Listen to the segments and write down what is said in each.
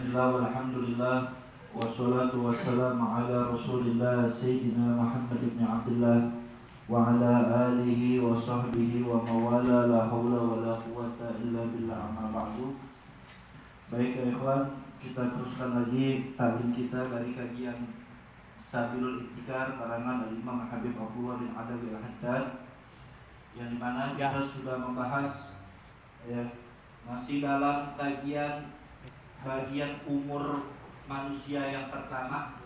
Bismillah walhamdulillah wassalatu wassalamu ala rasulillah Sayyidina Muhammad ibn Abdullah wa ala alihi wa sahbihi wa mawala la hawla wa la quwata illa billah amma ba'du. Baik ya ikhwan, kita teruskan lagi taklim kita dari kajian Sabilul Ibtikar karangan Imam Habib Abdullah bin Adawi Al-Haddad, yang dimana kita sudah membahas masih dalam kajian bagian umur manusia yang pertama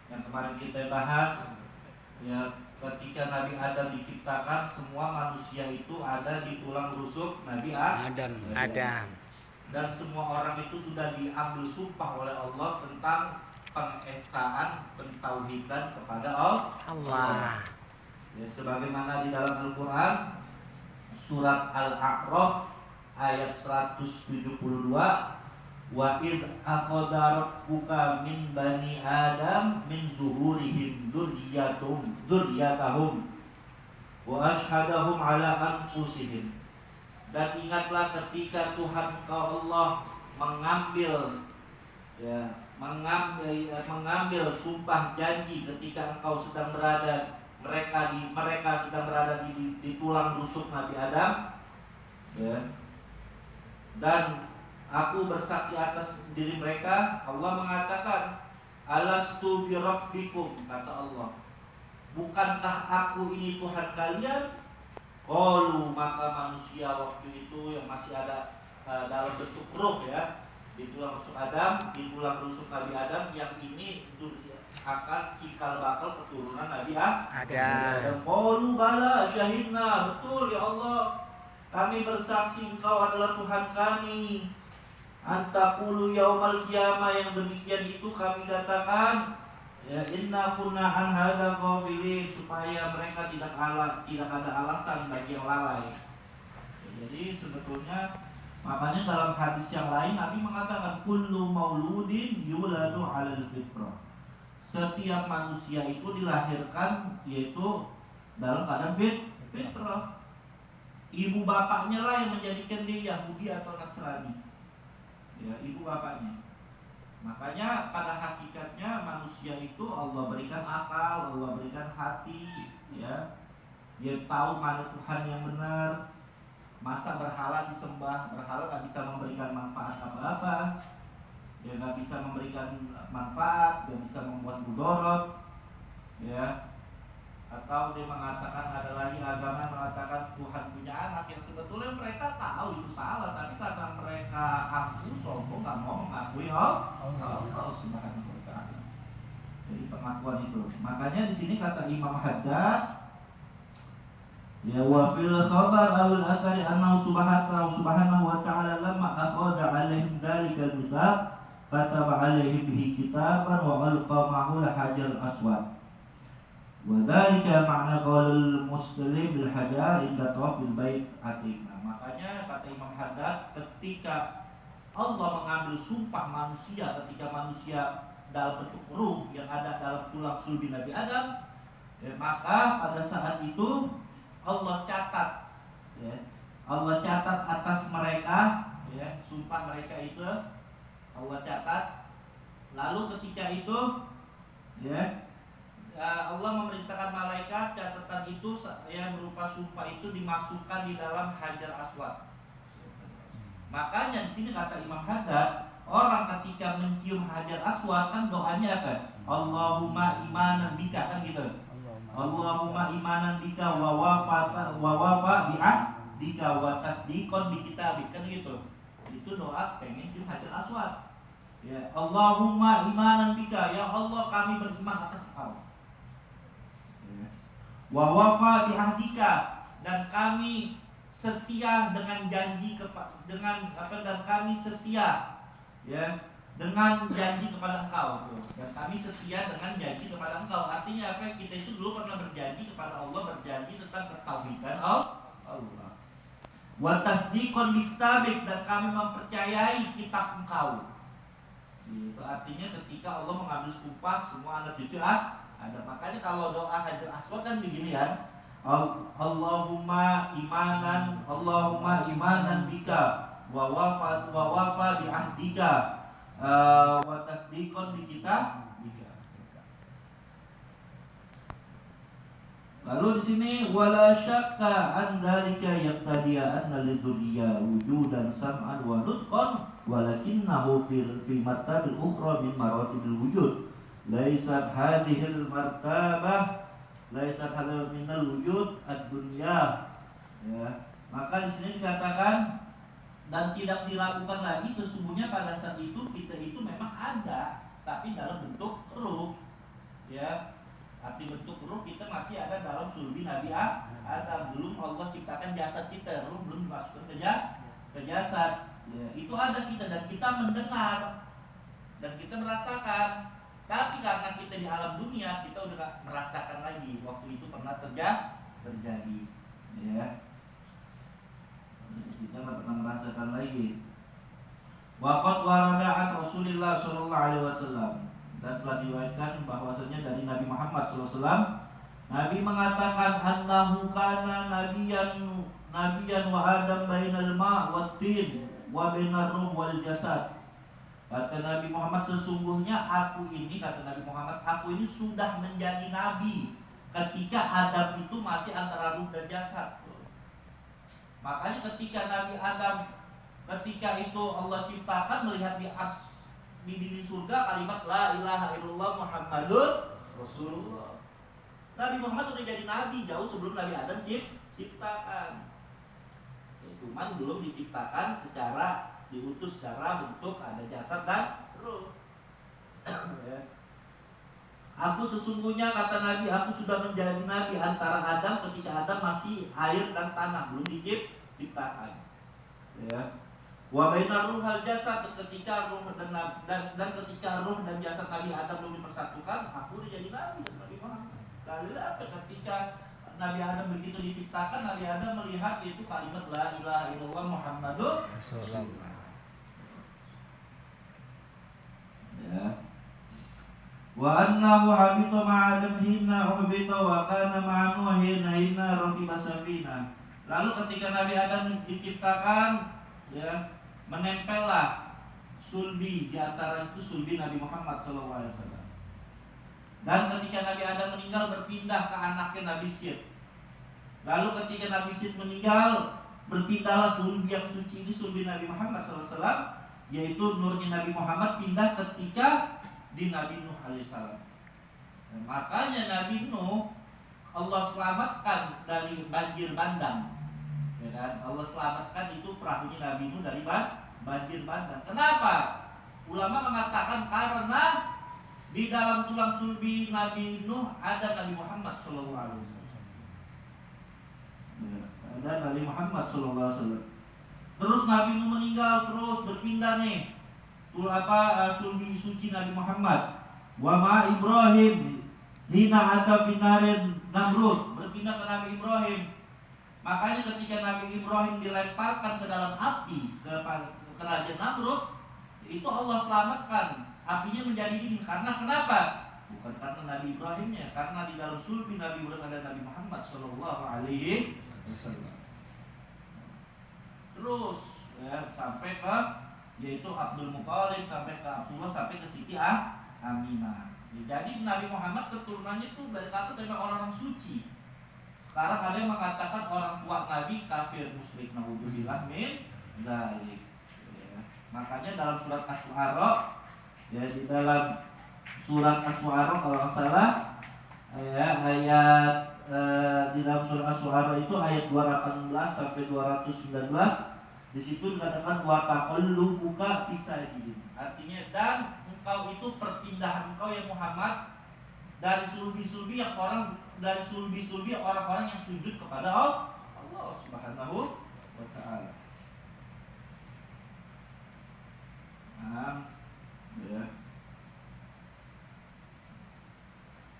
yang kemarin kita bahas. Ketika Nabi Adam diciptakan, semua manusia itu ada di tulang rusuk Nabi Adam. Dan semua orang itu sudah diambil sumpah oleh Allah tentang pengesaan, pentauhidan kepada Allah. Sebagaimana di dalam Al-Quran surat Al-A'raf ayat 172, wa id akhadha rabbuka min bani adam min zuhurihim dzurriyyatahum wa ashhadahum ala anfusihim. Dan ingatlah ketika Tuhan engkau Allah mengambil sumpah janji ketika engkau sedang berada mereka sedang berada di tulang rusuk Nabi Adam, dan aku bersaksi atas diri mereka. Allah mengatakan, alastu bi rabbikum, kata Allah, bukankah aku ini Tuhan kalian? Qalu, maka manusia waktu itu yang masih ada dalam bentuk ruh di tulang rusuk Adam, di tulang rusuk Nabi Adam, yang ini akan cikal bakal keturunan Nabi Adam. Qalu bala syahidna, betul ya Allah, kami bersaksi engkau adalah Tuhan kami. Antaqulu yaumal qiyamah, yang demikian itu kami katakan, inna kunna an hadza ghafilin, supaya mereka tidak ada alasan bagi yang lalai. Jadi sebetulnya makanya dalam hadis yang lain Nabi mengatakan kullu mauludin yuladu 'alal fitrah. Setiap manusia itu dilahirkan yaitu dalam keadaan fitrah. Ibu bapaknya lah yang menjadikan dia Yahudi atau Nasrani. Ibu bapaknya. Makanya pada hakikatnya manusia itu Allah berikan akal, Allah berikan hati, dia tahu mana Tuhan yang benar. Masa berhala disembah? Berhala gak bisa memberikan manfaat apa-apa. Dia gak bisa memberikan manfaat, gak bisa membuat mudorot, Atau dia mengatakan, ada lagi agama yang mengatakan Tuhan punya anak, yang sebetulnya mereka tahu itu salah, tapi karena mereka aku sombong, nggak mau mengakui Allah Subhanahu wa Ta'ala. Jadi pengakuan itu. Makanya di sini kata Imam Haddad, wa fil khabar awil akari annahu subhanahu wa ta'ala lamma akhadha alaihim dzalikal mitsaq kataba alaihim bihi kitaban wa alqa ma'hu al-hajar aswad. Wadhalika makna qaulul muslim bil hajar inda tawaf bil bait atiq. Makanya kata Imam Haddad, ketika Allah mengambil sumpah manusia, ketika manusia dalam bentuk ruh yang ada dalam tulang sulbi Nabi Adam, maka pada saat itu Allah catat, Allah catat atas mereka, sumpah mereka itu Allah catat. Lalu ketika itu, Allah memerintahkan malaikat catatan itu yang berupa sumpah itu dimasukkan di dalam Hajar Aswad. Makanya di sini kata Imam Haddad, orang ketika mencium Hajar Aswad kan doanya apa? Allahumma imanan bika, kan gitu. Allahumma imanan bika wa wafa bi'ahdika wa tasdiqan bi kitabik, kan gitu. Itu doa pengen cium Hajar Aswad. Allahumma imanan bika, ya Allah kami beriman atas Engkau. Wa wafa bi'ahdika, dan kami setia dengan janji dan kami setia dengan janji kepada Engkau. Dan kami setia dengan janji kepada Engkau. Artinya apa? Kita itu dulu pernah berjanji kepada Allah, berjanji tentang ketauhidan Allah. Wa tasdiqan bi kitabik, dan kami mempercayai kitab Engkau. Itu artinya ketika Allah mengambil sumpah semua anak cucu ada. Makanya kalau doa Hajar Aswad kan begini kan, Allahumma imanan bika wa wafa bi ahdika wa tasdiqan bi kitab. Lalu di sini wala syakka an dzalika yaqtadiya anna lidzurriya wujudan sam'an wa nutqan walakinnahu fi martabil ukhra min maratibil wujud laysat hadhil martabah laysat hadal minal wujud ad-dunya. Ya, maka di sini dikatakan dan tidak diragukan lagi sesungguhnya pada saat itu kita itu memang ada tapi dalam bentuk ruh. Ya, arti bentuk ruh kita masih ada dalam sulbi Nabi Adam. Belum Allah ciptakan jasad kita, ruh belum dimasukkan ke jasad. Ya, itu ada kita dan kita mendengar dan kita merasakan. Tapi karena kita di alam dunia kita udah gak merasakan lagi. Waktu itu pernah terjadi. Ya, kita nggak pernah merasakan lagi. Waqad warada an Rasulillah sallallahu alaihi wasallam, dan telah diriwayatkan bahwasanya dari Nabi Muhammad sallallahu alaihi wasallam, Nabi mengatakan annahu kana nabiyan wa adam bainal ma' wat tin wa bainar ruh wal jasad. Kata Nabi Muhammad, sesungguhnya aku ini, kata Nabi Muhammad, aku ini sudah menjadi nabi ketika Adam itu masih antara ruh dan jasad. Makanya ketika Nabi Adam, ketika itu Allah ciptakan, melihat di dinding surga kalimat la ilaha illallah Muhammadur Rasulullah. Nabi Muhammad udah jadi nabi jauh sebelum Nabi Adam ciptakan. Cuman belum diciptakan secara diutus secara bentuk ada jasad dan ruh. Aku sesungguhnya, kata Nabi, aku sudah menjadi nabi antara Adam ketika Adam masih air dan tanah, belum diciptakan. Ya. Wa bainar ruhal jasad, ketika ruh dan ketika ruh dan jasad Nabi Adam belum dipersatukan, aku udah jadi nabi dan Nabi Muhammad. Lalu apa ketika Nabi Adam begitu diciptakan, Nabi Adam melihat itu kalimat la ilaha illallah Muhammadur Rasulullah. Ya. Wa annahu habita ma'adam hina uhbita wa kana ma'anu hina rakiba safina. Lalu ketika Nabi Adam diciptakan, ya, menempellah sulbi, di antara itu sulbi Nabi Muhammad SAW. Dan ketika Nabi Adam meninggal, berpindah ke anaknya Nabi Syed. Lalu ketika Nabi Syed meninggal, berpindahlah sulbi yang suci ini, sulbi Nabi Muhammad SAW, yaitu nurnya Nabi Muhammad pindah ketika di Nabi Nuh alaihissalam. Makanya Nabi Nuh Allah selamatkan dari banjir bandang, ya kan? Allah selamatkan itu perahunya Nabi Nuh dari banjir bandang. Kenapa? Ulama mengatakan karena di dalam tulang sulbi Nabi Nuh ada Nabi Muhammad SAW. Ada Nabi Muhammad SAW. Terus Nabi Nuh meninggal, terus berpindah nih sulbi suci Nabi Muhammad. Wa ma Ibrahim hina ada finarin Namrud, berpindah ke Nabi Ibrahim. Makanya ketika Nabi Ibrahim dilemparkan ke dalam api ke kerajaan Namrud, itu Allah selamatkan, apinya menjadi dingin. Karena kenapa? Bukan karena Nabi Ibrahimnya, karena di dalam sulbi Nabi Ibrahim ada Nabi Muhammad sallallahu alaihi wasallam. Terus ya, sampai ke yaitu Abdul Muthalib, sampai ke Abdullah, sampai ke Siti Aminah. Jadi Nabi Muhammad keturunannya itu dari kata sampai orang-orang suci. Sekarang ada yang mengatakan orang tua Nabi kafir musyrik, naudzubillah min dzalik. Ya. Makanya dalam surat Asy-Syu'ara, ya, di dalam surat Asy-Syu'ara kalau nggak salah, di dalam surat Asy-Syu'ara itu ayat 218 sampai 219. Di situ dikatakan wa taqallubuka fisajidin. Artinya dan engkau itu perpindahan engkau ya Muhammad dari sulbi-sulbi yang orang-orang yang sujud kepada Allah Subhanahu wa taala. Ya.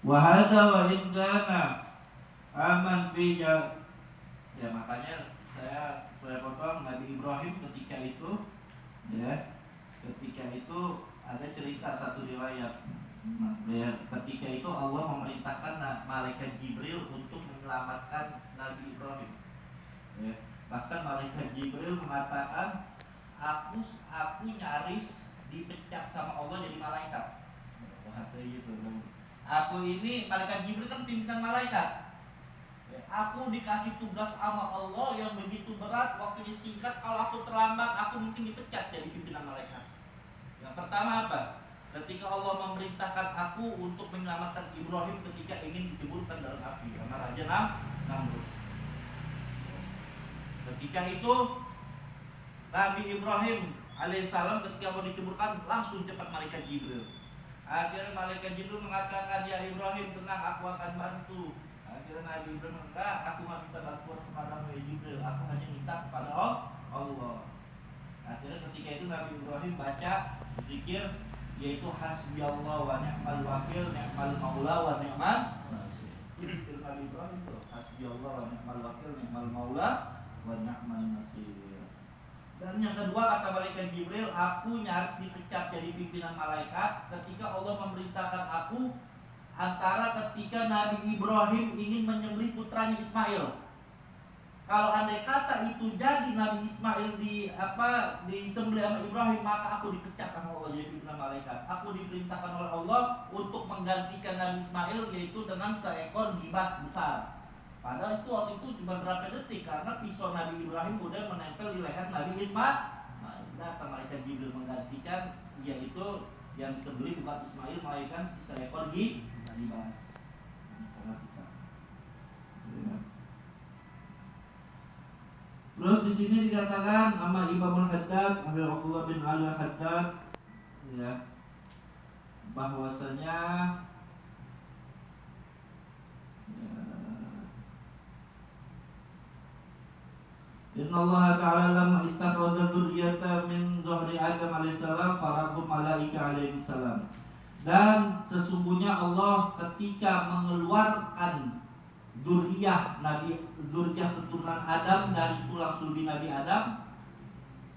Wa hadza wa in kana aman fi ya, makanya saya potong Nabi Ibrahim ketika itu, ya, ketika itu ada cerita satu riwayat, ya, ketika itu Allah memerintahkan malaikat Jibril untuk menyelamatkan Nabi Ibrahim, ya. Bahkan malaikat Jibril mengatakan aku nyaris dipecat sama Allah jadi malaikat. Bahasa gitu. Aku ini malaikat Jibril kan pimpinan malaikat. Aku dikasih tugas sama Allah yang begitu berat, waktunya singkat. Kalau aku terlambat, aku mungkin dipecat jadi pimpinan malaikat. Yang pertama apa? Ketika Allah memerintahkan aku untuk menyelamatkan Ibrahim ketika ingin diceburkan dalam api karena Raja Namrud. Ketika itu Nabi Ibrahim alaihissalam ketika mau diceburkan langsung cepat malaikat Jibril. Akhirnya malaikat Jibril mengatakan, ya Ibrahim tenang, aku akan bantu. Akhirnya Nabi Ibrahim mengatakan, aku nggak minta bantuan kepada Jibril, aku hanya minta kepada Allah. Akhirnya ketika itu Nabi Ibrahim baca zikir, yaitu hasbiyallah wa ni'mal wakil, ni'mal maula wa ni'mal nasir. Itu Nabi Ibrahim itu hasbiyallah wa ni'mal wakil, ni'mal maula wa ni'mal nasir. Dan yang kedua kata malaikat Jibril, aku nyaris dipecat jadi pimpinan malaikat ketika Allah memerintahkan aku antara ketika Nabi Ibrahim ingin menyembelih putranya Ismail. Kalau andai kata itu jadi Nabi Ismail disembelih sama Ibrahim, maka aku dipecat sama Allah jadi pimpinan malaikat. Aku diperintahkan oleh Allah untuk menggantikan Nabi Ismail, yaitu dengan seekor gibas besar. Padahal itu waktu itu cuma berapa detik karena pisau Nabi Ibrahim udah menempel di leher Nabi Ismail. Datang malaikat Jibril menggantikan, yaitu yang disembelih bukan Ismail melainkan seekor gibas. Sangat bisa. Terus di sini dikatakan sama Imam Al-Haddad, Abdullah bin Ali Al-Haddad, ya, bahwasanya Inna Allah Ta'ala lamma istakhrada dzurriyyata min zuhri Adam alaihissalam farahum malaika alaihissalam. Dan sesungguhnya Allah ketika mengeluarkan dzurriyyah keturunan Adam dari tulang sulbi Nabi Adam,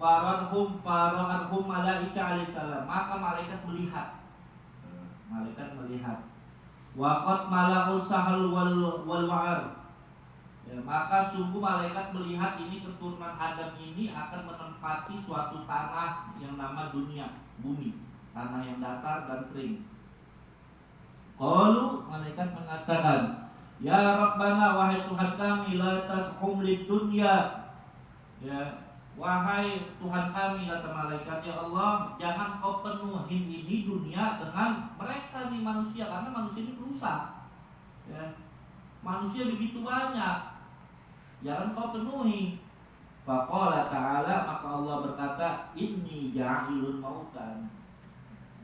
farahum malaika alaihissalam, maka malaikat melihat. Waqad mala'u sahal wal wa'ar. Ya, maka sungguh malaikat melihat ini keturunan Adam ini akan menempati suatu tanah yang nama dunia, bumi, tanah yang datar dan kering. Qalu, malaikat mengatakan, ya Rabbana, wahai Tuhan kami, la tashum lid dunya. Ya, wahai Tuhan kami, kata malaikat, ya Allah, jangan kau penuhin ini dunia dengan mereka nih manusia, karena manusia ini rusak. Ya, manusia begitu banyak, jangan kau penuhi. Faqala ta'ala, maka Allah berkata, inni ja'ilun mautan.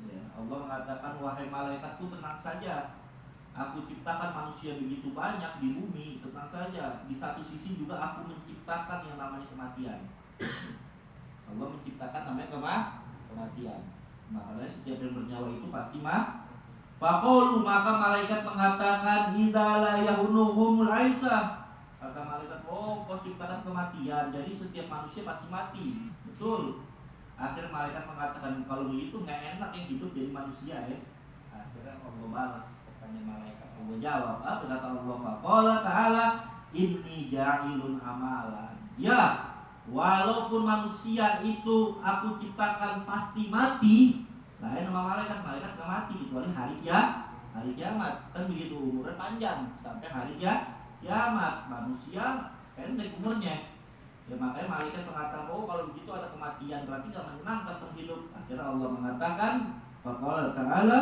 Ya, Allah mengatakan, wahai malaikatku, tenang saja, aku ciptakan manusia begitu banyak di bumi, tenang saja. Di satu sisi juga aku menciptakan yang namanya kematian. Allah menciptakan namanya kematian. Makanya setiap yang bernyawa itu pasti faqalu, maka malaikat mengatakan, idza la yahunuhumul aisha. Kata malaikat, oh kau ciptakan kematian, jadi setiap manusia pasti mati. Betul. Akhirnya malaikat mengatakan, kalau begitu nggak enak yang hidup jadi manusia ya. Akhirnya Allah balas pertanyaan malaikat. Allah jawab, apa kata Allah? Faqala ta'ala, inni ja'ilun amalan. Ya, walaupun manusia itu aku ciptakan pasti mati, lain sama malaikat gak mati kecuali hari kiamat. Kan begitu, umurnya panjang sampai hari kiamat. Manusia pendek umurnya. Ya makanya malaikat mengatakan, oh kalau begitu ada kematian, berarti gak menyenangkan untuk hidup. Akhirnya Allah mengatakan, faqala ta'ala,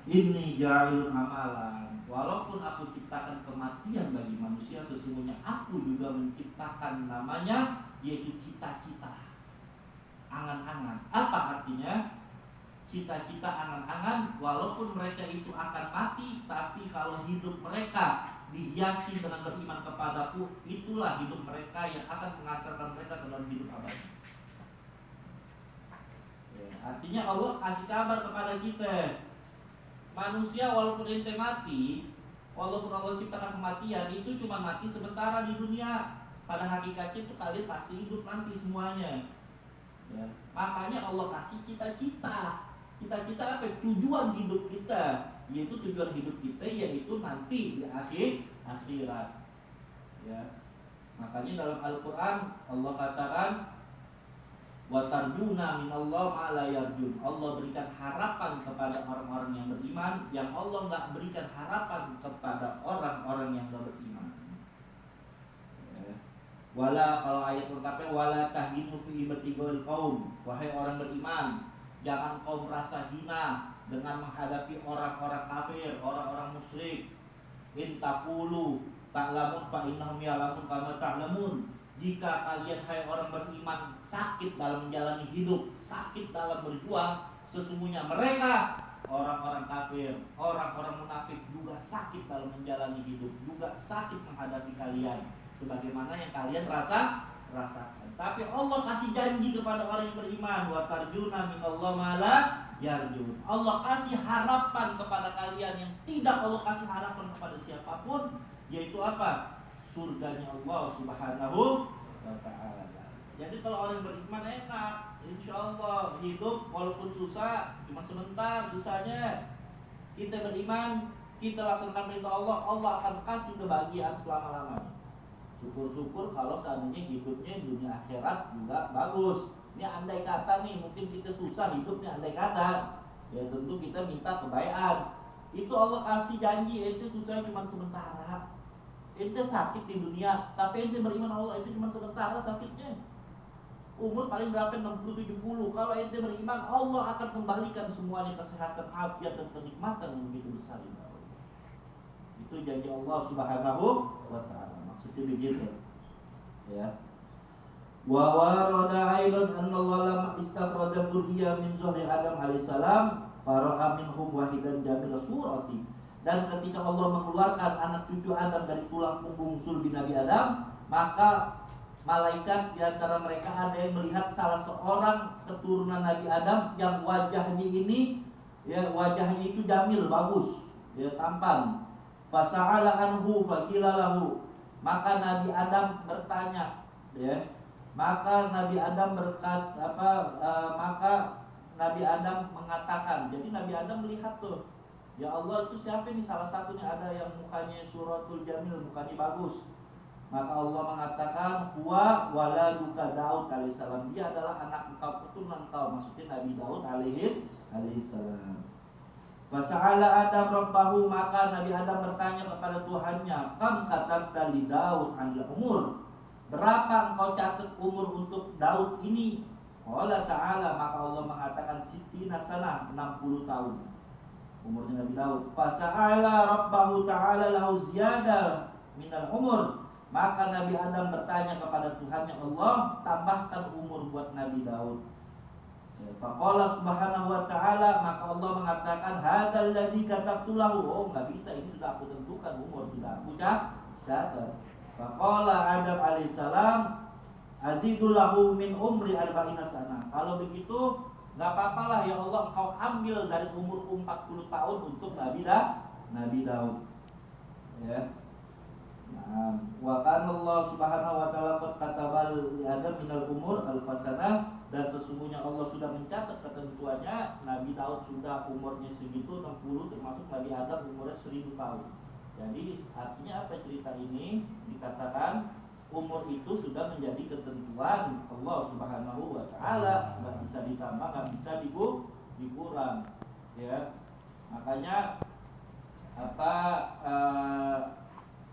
inni ja'ilun amalan. Walaupun aku ciptakan kematian bagi manusia, sesungguhnya aku juga menciptakan namanya, yaitu cita-cita, angan-angan. Apa artinya? Cita-cita, angan-angan, walaupun mereka itu akan mati, tapi kalau hidup mereka dihiasi dengan beriman kepadaku, itulah hidup mereka yang akan mengantarkan mereka ke dalam hidup abadi. Ya, artinya Allah kasih kabar kepada kita, manusia walaupun ente mati, walaupun Allah ciptakan kematian, itu cuma mati sementara di dunia. Pada hakikatnya itu kalian pasti hidup nanti semuanya. Ya, makanya Allah kasih cita-cita. Cita-cita apa? Tujuan hidup kita. Yaitu tujuan hidup kita yaitu nanti di akhirat. Ya. Makanya dalam Al-Quran Allah katakan, Wa tarjuna minallah ma la yarjun. Allah berikan harapan kepada orang-orang yang beriman yang Allah enggak berikan harapan kepada orang-orang yang enggak beriman. Wala, kalau ayat lengkapnya, wala tahinu fi ibtighail qaum. Wahai orang beriman, jangan kau merasa hina dengan menghadapi orang-orang kafir, orang-orang musyrik. In taqulu ta'lamun fa innahum ya'lamun kama ta'lamun. Jika kalian hai orang beriman sakit dalam menjalani hidup, sakit dalam berjuang, sesungguhnya mereka orang-orang kafir, orang-orang munafik juga sakit dalam menjalani hidup, juga sakit menghadapi kalian sebagaimana yang kalian rasakan. Tapi Allah kasih janji kepada orang yang beriman, wa tarjuna minallahi ma la yarjun. Allah kasih harapan kepada kalian yang tidak Allah kasih harapan kepada siapapun, yaitu apa? Surganya Allah Subhanahu wa ta'ala. Jadi kalau orang beriman enak, insya Allah hidup walaupun susah, cuma sebentar susahnya. Kita beriman, kita laksanakan perintah Allah, Allah akan kasih kebahagiaan selama-lamanya. Syukur-syukur kalau seandainya hidupnya dunia akhirat juga bagus. Ini andai kata nih, mungkin kita susah hidupnya andai kata. Ya tentu kita minta kebaikan. Itu Allah kasih janji, itu susah cuma sementara. Ente sakit di dunia, tapi ente beriman Allah itu cuma sementara sakitnya. Umur paling berapa? 60-70. Kalau ente beriman, Allah akan kembalikan semuanya kesehatan, afiat dan kenikmatan yang begitu besar ini. Itu janji Allah Subhanahu wa ta'ala. Maksudnya begitu. Ya. Wa warada aidan anna Allah lamma istakhraja dzurriyyah min zuhri Adam alaihissalam fara'a minhum wahidan jamil surati. Dan ketika Allah mengeluarkan anak cucu Adam dari tulang punggung sulbi Nabi Adam, maka malaikat di antara mereka ada yang melihat salah seorang keturunan Nabi Adam yang wajahnya ini, ya wajahnya itu jamil, bagus, ya tampan. Fasa'ala anhu faqila lahu. Maka Nabi Adam bertanya, ya. Maka Nabi Adam maka Nabi Adam mengatakan. Jadi Nabi Adam melihat tuh, ya Allah itu siapa nih, salah satunya ada yang mukanya suratul jamil, mukanya bagus. Maka Allah mengatakan, huwa waladuka Daud alaihissalam. Dia adalah anak engkau, keturunan engkau, maksudnya Nabi Daud alaihissalam. Fasa'ala Adam rabbahu. Maka Nabi Adam bertanya kepada Tuhannya, kam katabta li Daud anil umur. Berapa engkau catat umur untuk Daud ini? Qala ta'ala. Maka Allah mengatakan sittina sanah, 60 tahun umurnya Nabi Daud. Fasa'ala rabbahu ta'ala lahu ziyada minal umur. Maka Nabi Adam bertanya kepada Tuhannya, Allah tambahkan umur buat Nabi Daud. Faqala subhanahu wa ta'ala. Maka Allah mengatakan, hadzal ladzi katabtu lahu. Oh enggak bisa, ini sudah aku tentukan umur, sudah aku catat. Faqala Adam alaihissalam, azidul lahu min umri arba'ina sana. Kalau begitu enggak apa-apalah ya Allah, engkau ambil dari umurku 40 tahun untuk Nabi Daud. Ya. Nah, wa kana Allah Subhanahu wa ta'ala qad kataba li Adam minal umur alfasana. Dan sesungguhnya Allah sudah mencatat ketentuannya, Nabi Daud sudah umurnya segitu 60, termasuk Nabi Adam umurnya 1000 tahun. Jadi artinya apa cerita ini? Dikatakan umur itu sudah menjadi ketentuan Allah Subhanahu wa ta'ala, nggak bisa ditambah, nggak bisa dikurang. Ya. Makanya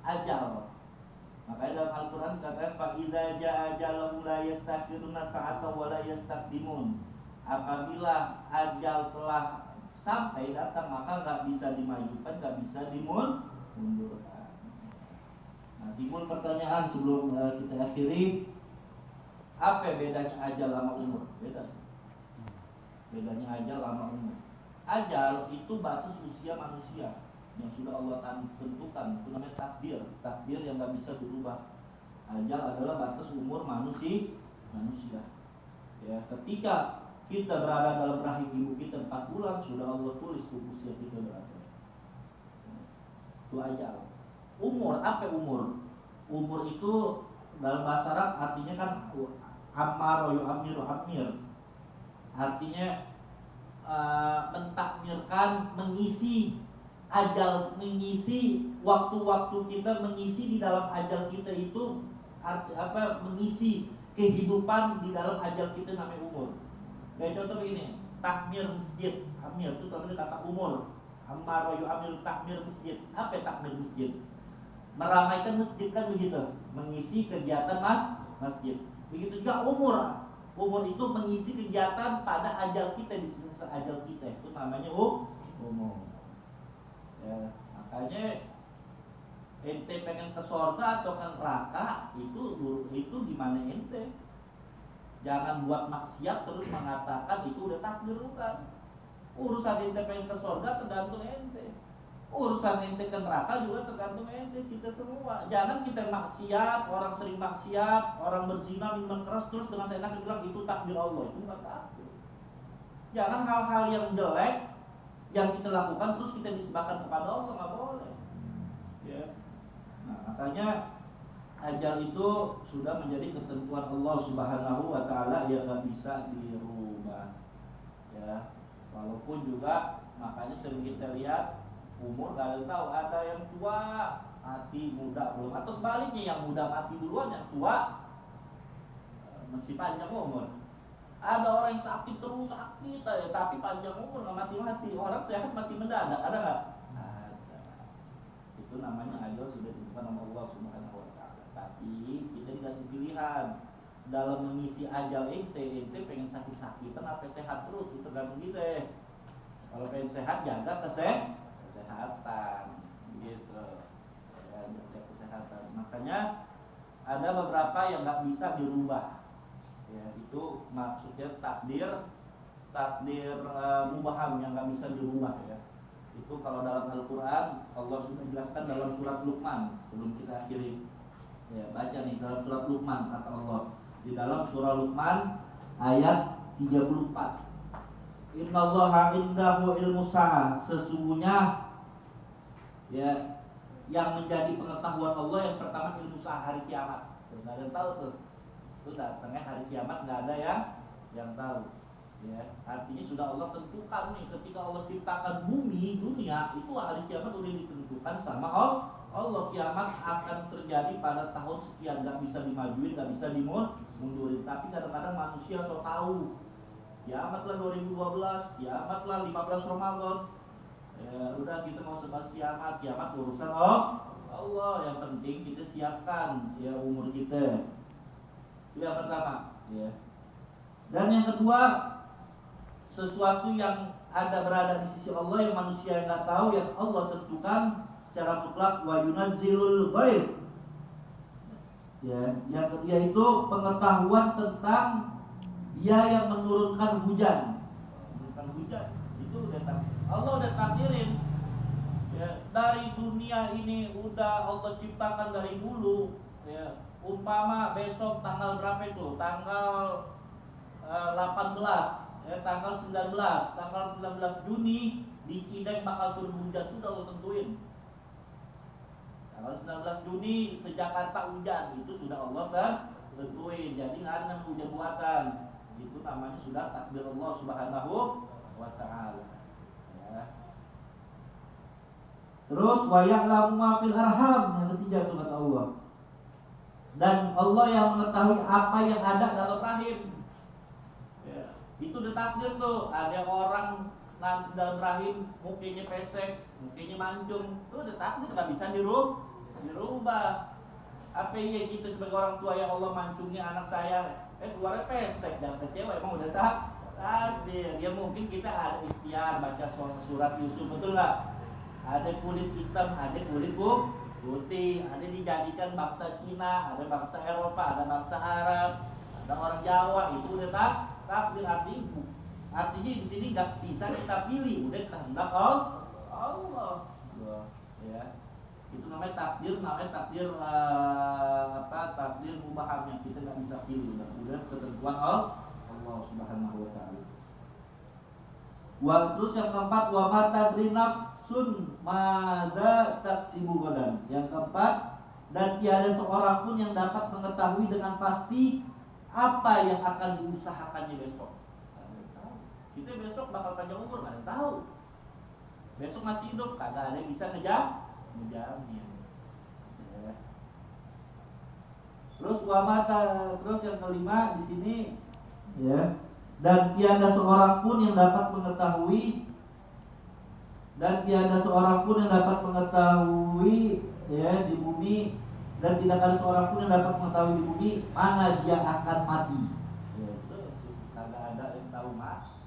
ajal. Makanya dalam Al-Quran dikatakan fa idza jaa ajalun la yastakhiruna sa'atan wa la yastaqdimun. Apabila ajal telah sampai datang, maka enggak bisa dimajukan, enggak bisa dimundurkan. Nah, timbul pertanyaan sebelum kita akhiri, apa bedanya ajal sama umur? Bedanya ajal sama umur. Ajal itu batas usia manusia yang sudah Allah tentukan, itu namanya takdir yang nggak bisa berubah. Ajal adalah batas umur manusia. Ya, ketika kita berada dalam rahim ibu kita 4 bulan, sudah Allah tulis tuh usia kita berapa. Itu ajal. Umur, apa umur? Umur itu dalam bahasa Arab artinya kan amar yu'amiru amir. Artinya mentakmirkan, mengisi ajal, mengisi waktu-waktu kita, mengisi di dalam ajal kita itu mengisi. kehidupan di dalam ajal kita namanya umur. Kayak contoh begini, takmir masjid. Amir itu namanya kata umur. Ammar yu amir takmir masjid. Apa takmir masjid? Meramaikan masjid kan begitu, mengisi kegiatan masjid. Begitu juga umur. Umur itu mengisi kegiatan pada ajal kita, di sisa ajal kita. Itu namanya umur. Ya, makanya ente pengen ke surga atau ke neraka itu gimana ente? Jangan buat maksiat terus mengatakan itu udah takdir, bukan. Urusan ente pengen ke surga tergantung ente. Urusan ente ke neraka juga tergantung ente, kita semua. Jangan kita maksiat, orang sering maksiat, orang berzina, minuman keras, terus dengan seenaknya bilang itu takdir Allah. Itu bukan takdir. Jangan hal-hal yang jelek yang kita lakukan terus kita nisbahkan kepada Allah, nggak boleh. Ya. Nah, makanya ajal itu sudah menjadi ketentuan Allah Subhanahu wa taala yang nggak bisa dirubah. Ya. Walaupun juga makanya sering kita lihat umur nggak ada tahu, ada yang tua mati muda belum, atau sebaliknya yang muda mati duluan, yang tua masih panjang umur. Ada orang yang sakit terus sakit aja, tapi panjang umur nggak mati-mati. Orang sehat mati mendadak, ada nggak? Ada. Itu namanya ajal sudah ditentukan sama Allah Subhanahu wa taala. Tapi kita dikasih pilihan dalam mengisi ajal ente pengen sakit-sakitan apa sehat terus, itu tergantung kita. Kalau pengen sehat jaga kesehatan, gitu. Ya, jaga kesehatan. Makanya ada beberapa yang nggak bisa dirubah. Ya, itu maksudnya takdir mubaham yang nggak bisa dirubah, ya. Itu kalau dalam Al-Quran Allah sudah jelaskan dalam surat Luqman. Sebelum kita akhiri, ya, baca nih dalam surat Luqman, kata Allah di dalam surah Luqman ayat 34. Innallaha indahu ilmu sa'ah, sesungguhnya ya yang menjadi pengetahuan Allah yang pertama ilmu sa'ah, hari kiamat. Nggak ada yang tahu tuh. Itu datangnya hari kiamat, nggak ada yang tahu. Ya, artinya sudah Allah tentukan nih, ketika Allah ciptakan bumi dunia itu hari kiamat udah ditentukan sama Allah. Kiamat akan terjadi pada tahun sekian, nggak bisa dimajuin, nggak bisa dimundurin. Tapi kadang-kadang manusia so tahu. Kiamatlah 2012, kiamatlah 15 Ramadan. Ya, udah kita mau sebahas kiamat urusan Allah. Yang penting kita siapkan ya umur kita. Itu yang pertama, ya. Dan yang kedua, sesuatu yang berada di sisi Allah yang manusia yang nggak tahu, yang Allah tentukan secara mutlak, wa yunazzilul ghaib. Ya, yaitu pengetahuan tentang Dia yang menurunkan hujan. Menurunkan hujan itu Allah udah takdirin. Ya, dari dunia ini udah Allah ciptakan dari dulu, ya. Umpama besok tanggal berapa itu? Tanggal 18, ya, tanggal 19 Juni di Cideng bakal turun hujan, itu udah Allah tentuin. Tanggal 19 Juni se-Jakarta hujan, itu sudah Allah kan tentuin. Jadi nggak ada hujan buatan. Itu namanya sudah takdir Allah Subhanahu wa taala. Ya. Terus wa ya'lamu ma fil arham, yang ketiga itu kata Allah. Dan Allah yang mengetahui apa yang ada dalam rahim. Ya. Itu udah takdir tuh. Ada orang dalam rahim mukanya pesek, mukanya mancung, itu udah takdir, nggak bisa dirubah. Apa iya gitu sebagai orang tua yang Allah mancungnya anak saya, keluarnya pesek dan kecewa, emang udah takdir. Ya mungkin kita ada ikhtiar baca surat Yusuf, betul nggak? Ada kulit hitam, ada kulit putih, ada dijadikan bangsa Cina, ada bangsa Eropa, ada bangsa Arab, ada orang Jawa, itu udah takdir. Artinya di sini nggak bisa kita pilih, udah kehendak Allah. Ya. Itu namanya takdir, takdir mubaham yang kita nggak bisa pilih, udah ketentuan Allah Subhanahu wa taala. Terus yang keempat, wa ma tadri nafsun madza taksibu ghadan. Yang keempat, dan tiada seorang pun yang dapat mengetahui dengan pasti apa yang akan diusahakannya besok. Kita besok bakal panjang umur, nggak ada yang tahu. Besok masih hidup, kagak ada yang bisa ngejamin. Ya. Terus terus yang kelima di sini ya, dan tiada seorang pun yang dapat mengetahui ya di bumi, dan tidak ada seorang pun yang dapat mengetahui di bumi mana dia akan mati. Ya, itu kagak ada yang tahu mati.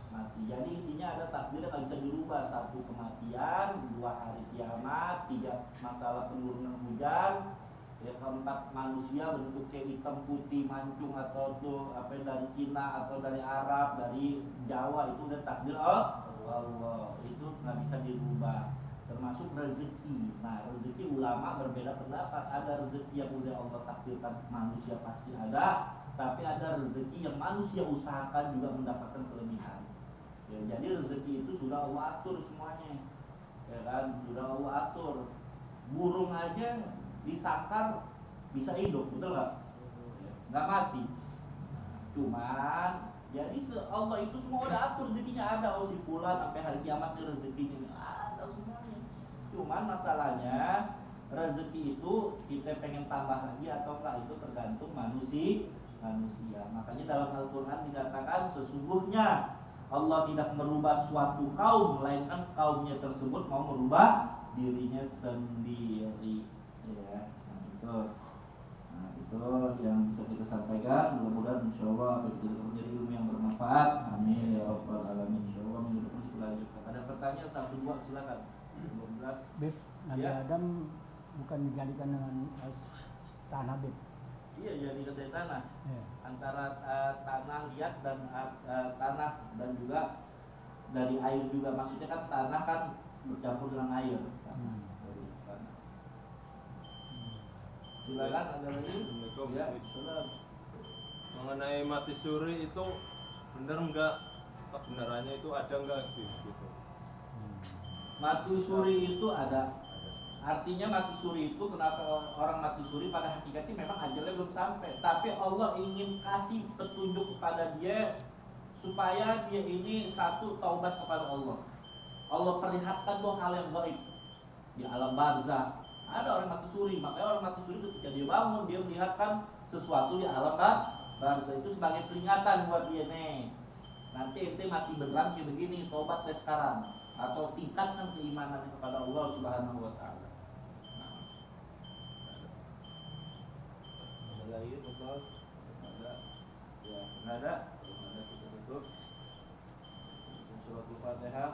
Jadi intinya ada takdir yang nggak bisa dirubah. Satu kematian, dua hari kiamat, tiga masalah penurunan hujan, ya keempat manusia bentuknya hitam putih mancung atau tuh apa dari Cina atau dari Arab, dari Jawa, itu udah takdir Allah, itu nggak bisa dirubah. Termasuk rezeki. Nah, rezeki ulama berbeda pendapat. Ada rezeki yang udah Allah takdirkan manusia pasti ada, tapi ada rezeki yang manusia usahakan juga mendapatkan kelebihan. Ya, jadi rezeki itu sudah Allah atur semuanya, ya kan? Sudah Allah atur. Burung aja disakar bisa hidup, betul nggak? Nggak mati. Cuman jadi Allah itu semua udah atur, jadinya ada si fulan sampai hari kiamat rezekinya ada semuanya. Cuman masalahnya rezeki itu kita pengen tambah lagi atau enggak, itu tergantung manusia. Makanya dalam Al-Quran dikatakan sesungguhnya Allah tidak merubah suatu kaum, melainkan kaumnya tersebut mau merubah dirinya sendiri. Ya, nah itu yang bisa kita sampaikan. Mudah-mudahan insyaallah apa itu menjadi ilmu yang bermanfaat. Amin ya rabbal alamin. Insyaallah minggu depan kita lanjutkan. Ada pertanyaan 1-2 silakan. 12. Beb, Nabi Ya. Adam bukan dijadikan dengan tanah, Beb. Iya, jadi dari tanah. Ya. Antara tanah liat dan tanah dan juga dari air juga. Maksudnya kan tanah kan bercampur dengan air. Dari tanah. Silakan ada lagi. Assalamualaikum. Ya, salam. Mengenai mati suri itu benar enggak? Kebenarannya itu ada enggak gitu? Mati suri itu ada. Artinya mati suri itu, kenapa orang mati suri pada hakikatnya memang ajalnya belum sampai, tapi Allah ingin kasih petunjuk kepada dia supaya dia ini satu taubat kepada Allah. Allah perlihatkan dua hal yang gaib di alam barzah. Ada orang mati suri, makanya orang mati suri ketika dia bangun dia melihatkan sesuatu di alam barzah, itu sebagai peringatan buat dia nih. Nanti ente mati beneran kayak begini, taubat deh sekarang, atau tingkatkan keimanan kepada Allah Subhanahu wa taala. Ada lagi betul? Ada. Ya, enggak ada. Kalau ada kita tutup. Surat Al-Fatihah.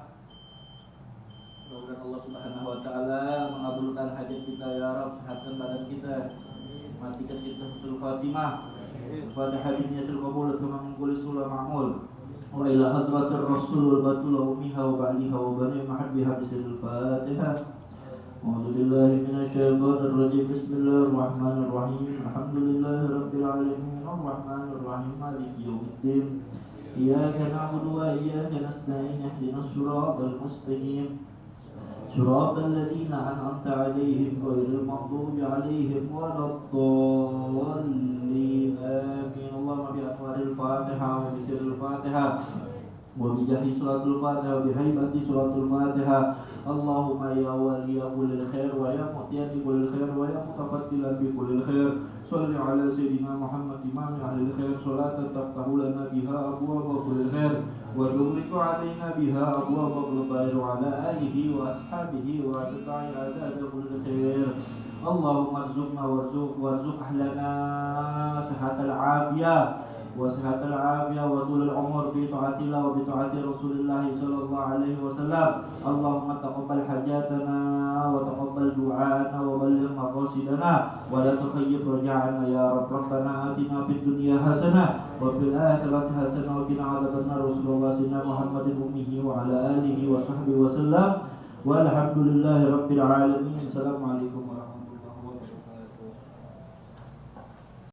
Mudah-mudahan Allah Subhanahu wa taala mengabulkan hajat kita ya Rabb, sehatkan badan kita. Matikan kita husnul khatimah. Al-Fatihah binniyatil qabul wa min kulli sulh ma'mul. Wa ila hadratir rasul wal batul ummiha wa ba'liha wa bani mahabbiha bismil Fatihah. أعوذ بالله من الشيطان الرجيم بسم الله الرحمن الرحيم الحمد لله رب العالمين الرحمن الرحيم مالك يوم الدين إياك نعبد وإياك نستعين اهدنا الصراط المستقيم صراط الذين أنعمت عليهم غير المغضوب عليهم ولا الضالين آمين اللهم بأنوار الفاتحة وبسر الفاتحة وبجاه سورة الفاتحة وبهيبة سورة الفاتحة اللهم يا ولي كل الخير ويا معطي كل الخير ويا متفضلا بكل الخير صل على سيدنا محمد إمام أهل الخير صلاة تفتح لنا بها أبواب كل الخير وتغلق علينا بها أبواب كل خير وعلى آله وأصحابه وأتباع عداد كل خير اللهم ارزقنا وارزق أهلنا صحة العافية وصحة العافية وطول العمر في طاعة الله وبطاعة رسول الله صلى الله عليه وسلم اللهم تقبل حاجاتنا وتقبل دعاءنا وبلغ مقاصدنا ولا تخيب رجعنا يا رب ربنا آتنا في الدنيا حسنة وفي الآخرة حسنة وقنا عذاب النار رسول الله سيدنا محمد أمه وعلى آله وصحبه وسلم والحمد لله رب العالمين السلام عليكم ورحمة الله